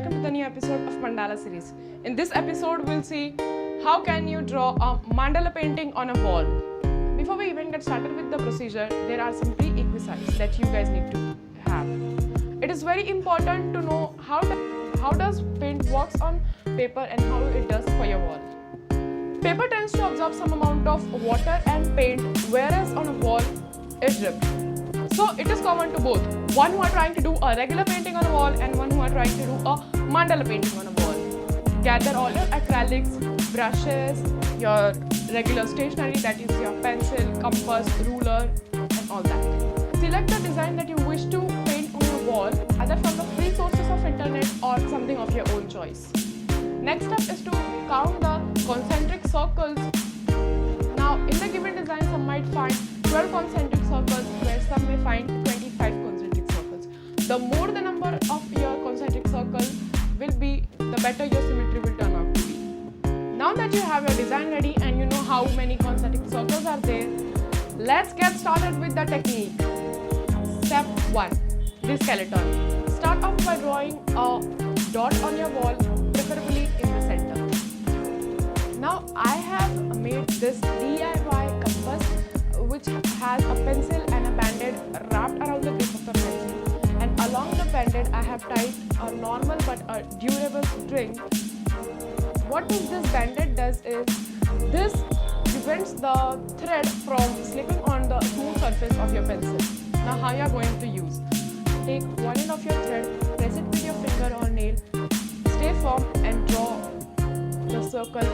welcome to the new episode of Mandala series. In this episode, we'll see how can you draw a mandala painting on a wall. Before we even get started with the procedure, there are some prerequisites that you guys need to have. It is very important to know how does paint works on paper and how it does for your wall. Paper tends to absorb some amount of water and paint, whereas on a wall, it drips. So it is common to both. One who are trying to do a regular painting on a wall and one who are trying to do a mandala painting on a wall. Gather all your acrylics, brushes, your regular stationery, that is your pencil, compass, ruler and all that. Select the design that you wish to paint on your wall, either from the free sources of internet or something of your own choice. Next step is to count the concentric circles. Now in the given design, some might find 12 concentric circles, where some may find 25 concentric circles. The more the number of your concentric circles will be, the better your symmetry will turn out to be. Now that you have your design ready and you know how many concentric circles are there, let's get started with the technique. Step 1. The skeleton. Start off by drawing a dot on your wall, preferably in the center. Now I have made this DIY compass which has a pencil and a band-aid wrapped around the grip of the pencil, and along the band-aid I have tied a normal but a durable string. What this band-aid does is, this prevents the thread from slipping on the smooth surface of your pencil. Now how you are going to use? Take one end of your thread, press it with your finger or nail, stay firm and draw the circle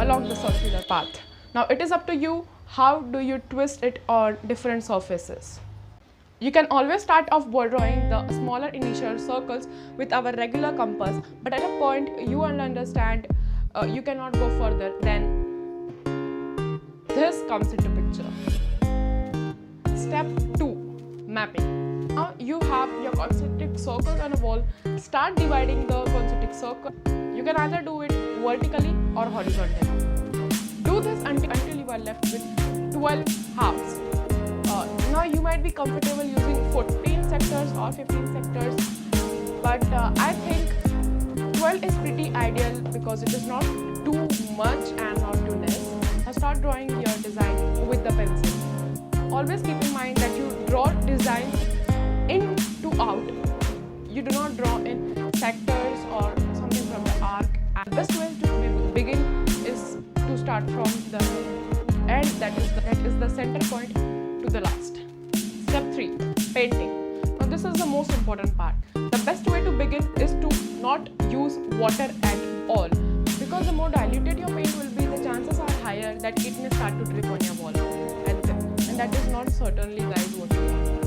along the circular path. Now it is up to you how do you twist it on different surfaces. You can always start off by drawing the smaller initial circles with our regular compass, but at a point you will understand you cannot go further, then this comes into picture. Step 2. Mapping. Now you have your concentric circles on a wall. Start dividing the concentric circle. You can either do it vertically or horizontally. Do this until you are left with 12 halves. Now you might be comfortable using 14 sectors or 15 sectors, but I think 12 is pretty ideal because it is not too much and not too less. Now start drawing your design with the pencil. Always keep in mind that you draw designs in to out. You do not draw in sectors or something from the arc. And the best way to begin is to start from the end, that is the center point, to the last. Step 3. Painting. Now this is the most important part. The best way to begin is to not use water at all, because the more diluted your paint will be, the chances are higher that it may start to drip on your wall, and that is not certainly, guys, what you want.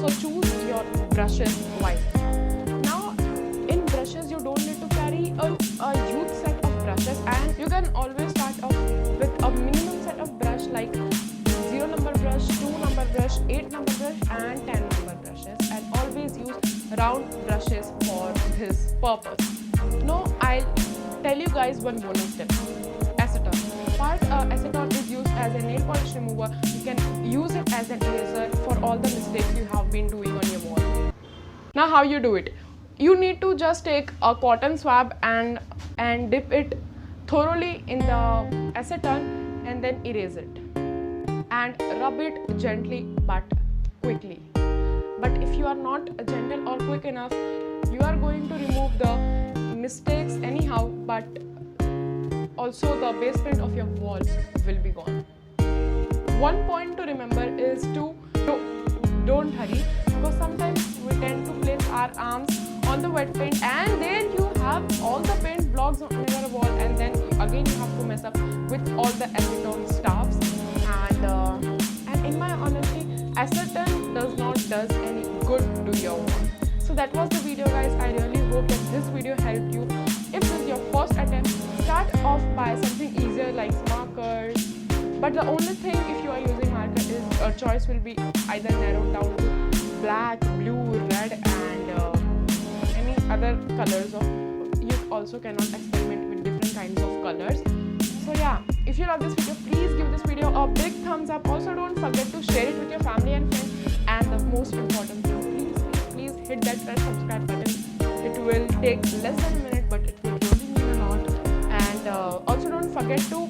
So choose your brushes wisely. Now in brushes you don't need to carry a huge set of brushes, and you can always start off with a minimum set of brush like 0 number brush, 2 number brush, 8 number brush and 10 number brushes, and always use round brushes for this purpose. Now I'll tell you guys one bonus tip. Acetone. Part acetone is used as a nail polish remover. You can use it as an eraser for all the mistakes you have been doing on your wall. Now how you do it? You need to just take a cotton swab and dip it thoroughly in the acetone and then erase it and rub it gently but quickly. But if you are not gentle or quick enough, you are going to remove the mistakes anyhow, but also the base paint of your wall will be gone. One point to remember is to don't hurry, because sometimes we tend to place our arms on the wet paint and there you have all the paint blocks on your wall, and then again you have to mess up with all the acetone stuffs, and in my honesty, acetone does not does any good to your wall. So that was the video, guys. I really hope that this video helped you. If this is your first attempt, start off by something easier like markers, but the only thing if you are using marker is your choice will be either narrowed down to black, blue, red and any other colors. You also cannot experiment with different kinds of colors. So yeah, if you love this video, please give this video a big thumbs up. Also don't forget to share it with your family and friends, and the most important thing, please hit that red subscribe button take less than a minute, but it will really mean a lot. And also don't forget to